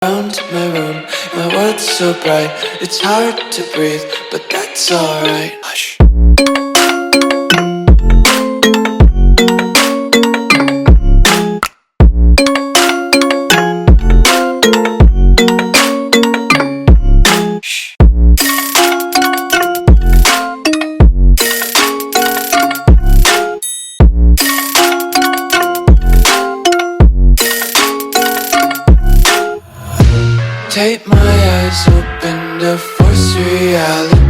Around my room, my world's so bright, it's hard to breathe, but that's alright. Hush. Take my eyes open to force reality.